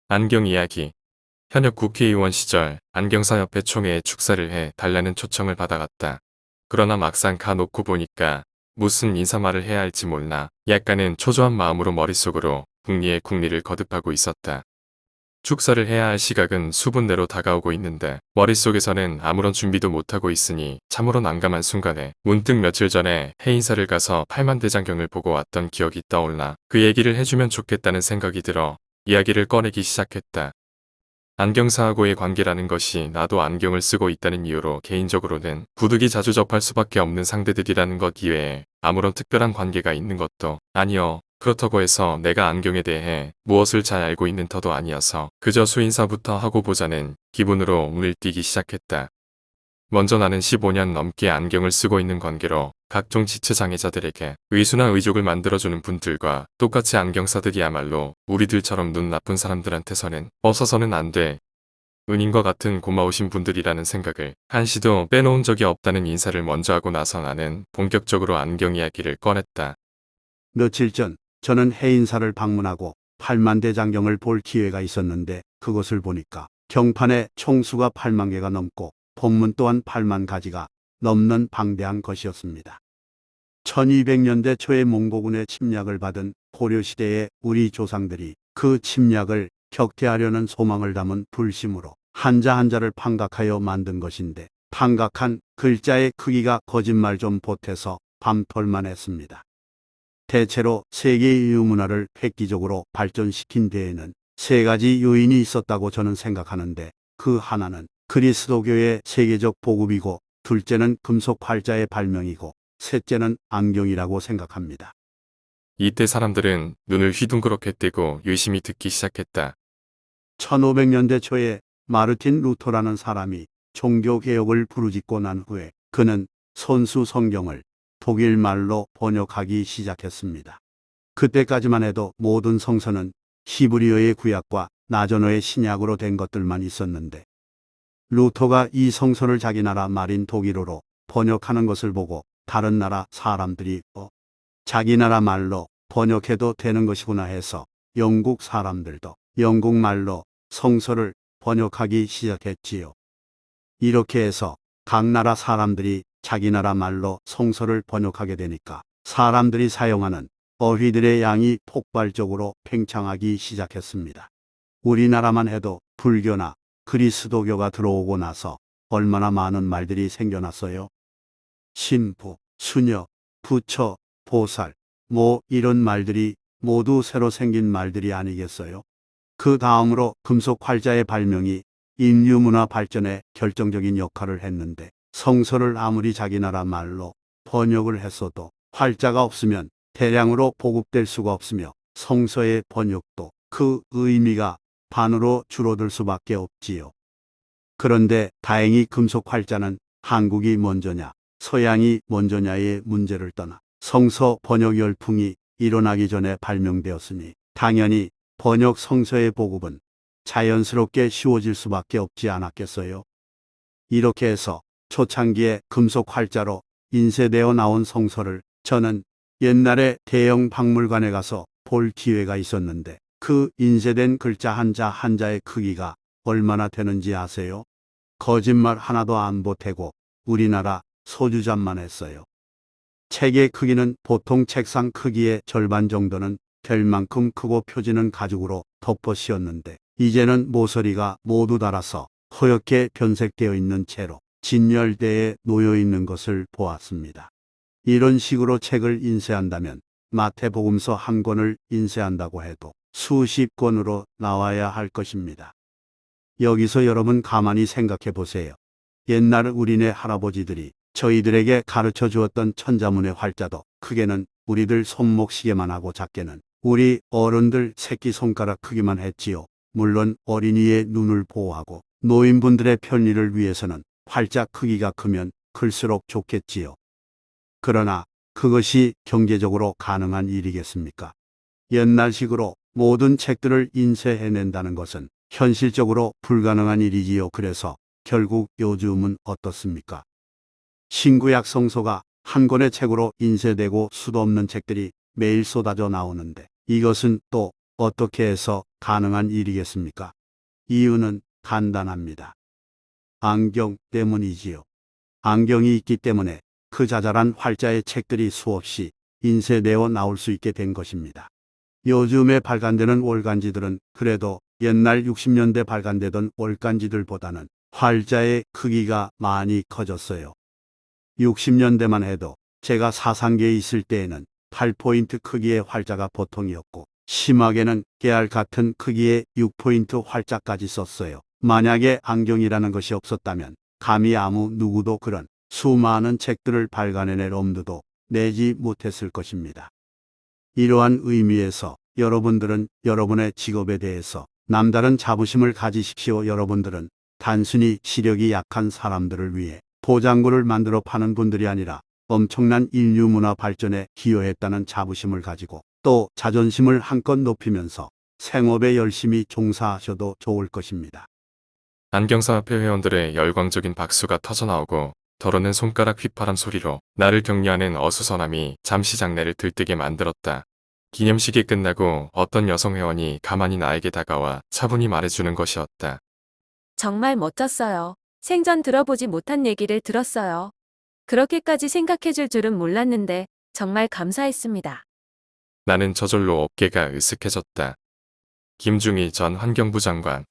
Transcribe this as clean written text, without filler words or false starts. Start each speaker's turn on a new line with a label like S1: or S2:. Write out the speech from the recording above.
S1: 안경 이야기. 현역 국회의원 시절 안경사협회 총회에 축사를 해 달라는 초청을 받아갔다. 그러나 막상 가놓고 보니까 무슨 인사말을 해야 할지 몰라 약간은 초조한 마음으로 머릿속으로 국리의 국리를 거듭하고 있었다. 축사를 해야 할 시각은 수분 내로 다가오고 있는데 머릿속에서는 아무런 준비도 못하고 있으니 참으로 난감한 순간에 문득 며칠 전에 해인사를 가서 팔만대장경을 보고 왔던 기억이 떠올라 그 얘기를 해주면 좋겠다는 생각이 들어 이야기를 꺼내기 시작했다. 안경사하고의 관계라는 것이 나도 안경을 쓰고 있다는 이유로 개인적으로는 부득이 자주 접할 수밖에 없는 상대들이라는 것 이외에 아무런 특별한 관계가 있는 것도 아니요. 그렇다고 해서 내가 안경에 대해 무엇을 잘 알고 있는 터도 아니어서 그저 수인사부터 하고 보자는 기분으로 눈을 띄기 시작했다. 먼저 나는 15년 넘게 안경을 쓰고 있는 관계로 각종 지체장애자들에게 의수나 의족을 만들어주는 분들과 똑같이 안경사들이야말로 우리들처럼 눈 나쁜 사람들한테서는 벗어서는 안 돼. 은인과 같은 고마우신 분들이라는 생각을 한시도 빼놓은 적이 없다는 인사를 먼저 하고 나서 나는 본격적으로 안경 이야기를 꺼냈다.
S2: 며칠 전 저는 해인사를 방문하고 팔만대장경을 볼 기회가 있었는데 그것을 보니까 경판에 총수가 8만 개가 넘고 본문 또한 8만 가지가 넘는 방대한 것이었습니다. 1200년대 초에 몽고군의 침략을 받은 고려시대의 우리 조상들이 그 침략을 격퇴하려는 소망을 담은 불심으로 한자 한자를 판각하여 만든 것인데 판각한 글자의 크기가 거짓말 좀 보태서 밤톨만 했습니다. 대체로 세계 인류문화를 획기적으로 발전시킨 데에는 세 가지 요인이 있었다고 저는 생각하는데 그 하나는 그리스도교의 세계적 보급이고 둘째는 금속 활자의 발명이고 셋째는 안경이라고 생각합니다.
S1: 이때 사람들은 눈을 휘둥그렇게 뜨고 유심히 듣기 시작했다.
S2: 1500년대 초에 마르틴 루터라는 사람이 종교개혁을 부르짖고 난 후에 그는 손수 성경을 독일 말로 번역하기 시작했습니다. 그때까지만 해도 모든 성서는 히브리어의 구약과 나전어의 신약으로 된 것들만 있었는데 루터가 이 성서를 자기 나라 말인 독일어로 번역하는 것을 보고 다른 나라 사람들이 자기 나라 말로 번역해도 되는 것이구나 해서 영국 사람들도 영국 말로 성서를 번역하기 시작했지요. 이렇게 해서 각 나라 사람들이 자기 나라 말로 성서를 번역하게 되니까 사람들이 사용하는 어휘들의 양이 폭발적으로 팽창하기 시작했습니다. 우리나라만 해도 불교나 그리스도교가 들어오고 나서 얼마나 많은 말들이 생겨났어요. 신부, 수녀, 부처, 보살, 이런 말들이 모두 새로 생긴 말들이 아니겠어요? 그 다음으로 금속 활자의 발명이 인류 문화 발전에 결정적인 역할을 했는데 성서를 아무리 자기 나라 말로 번역을 했어도 활자가 없으면 대량으로 보급될 수가 없으며 성서의 번역도 그 의미가 반으로 줄어들 수밖에 없지요. 그런데 다행히 금속 활자는 한국이 먼저냐 서양이 먼저냐의 문제를 떠나 성서 번역 열풍이 일어나기 전에 발명되었으니 당연히 번역 성서의 보급은 자연스럽게 쉬워질 수밖에 없지 않았겠어요. 이렇게 해서 초창기에 금속 활자로 인쇄되어 나온 성서를 저는 옛날에 대형 박물관에 가서 볼 기회가 있었는데 그 인쇄된 글자 한자 한자의 크기가 얼마나 되는지 아세요? 거짓말 하나도 안 보태고 우리나라 소주잔만 했어요. 책의 크기는 보통 책상 크기의 절반 정도는 될 만큼 크고 표지는 가죽으로 덮어 씌웠는데 이제는 모서리가 모두 닳아서 허옇게 변색되어 있는 채로 진열대에 놓여 있는 것을 보았습니다. 이런 식으로 책을 인쇄한다면 마태복음서 한 권을 인쇄한다고 해도 수십 권으로 나와야 할 것입니다. 여기서 여러분 가만히 생각해 보세요. 옛날 우리네 할아버지들이 저희들에게 가르쳐 주었던 천자문의 활자도 크게는 우리들 손목시계만 하고 작게는 우리 어른들 새끼손가락 크기만 했지요. 물론 어린이의 눈을 보호하고 노인분들의 편리를 위해서는 활자 크기가 크면 클수록 좋겠지요. 그러나 그것이 경제적으로 가능한 일이겠습니까? 옛날식으로 모든 책들을 인쇄해낸다는 것은 현실적으로 불가능한 일이지요. 그래서 결국 요즘은 어떻습니까? 신구약 성서가 한 권의 책으로 인쇄되고 수도 없는 책들이 매일 쏟아져 나오는데 이것은 또 어떻게 해서 가능한 일이겠습니까? 이유는 간단합니다. 안경 때문이지요. 안경이 있기 때문에 그 자잘한 활자의 책들이 수없이 인쇄되어 나올 수 있게 된 것입니다. 요즘에 발간되는 월간지들은 그래도 옛날 60년대 발간되던 월간지들보다는 활자의 크기가 많이 커졌어요. 60년대만 해도 제가 사상계에 있을 때에는 8포인트 크기의 활자가 보통이었고 심하게는 깨알 같은 크기의 6포인트 활자까지 썼어요. 만약에 안경이라는 것이 없었다면 감히 아무 누구도 그런 수많은 책들을 발간해낼 엄두도 내지 못했을 것입니다. 이러한 의미에서 여러분들은 여러분의 직업에 대해서 남다른 자부심을 가지십시오. 여러분들은 단순히 시력이 약한 사람들을 위해 포장구를 만들어 파는 분들이 아니라 엄청난 인류 문화 발전에 기여했다는 자부심을 가지고 또 자존심을 한껏 높이면서 생업에 열심히 종사하셔도 좋을 것입니다.
S1: 안경사협회 회원들의 열광적인 박수가 터져나오고 더러는 손가락 휘파람 소리로 나를 격려하는 어수선함이 잠시 장내를 들뜨게 만들었다. 기념식이 끝나고 어떤 여성 회원이 가만히 나에게 다가와 차분히 말해주는 것이었다.
S3: 정말 멋졌어요. 생전 들어보지 못한 얘기를 들었어요. 그렇게까지 생각해줄 줄은 몰랐는데 정말 감사했습니다.
S1: 나는 저절로 어깨가 으쓱해졌다. 김중희 전 환경부 장관.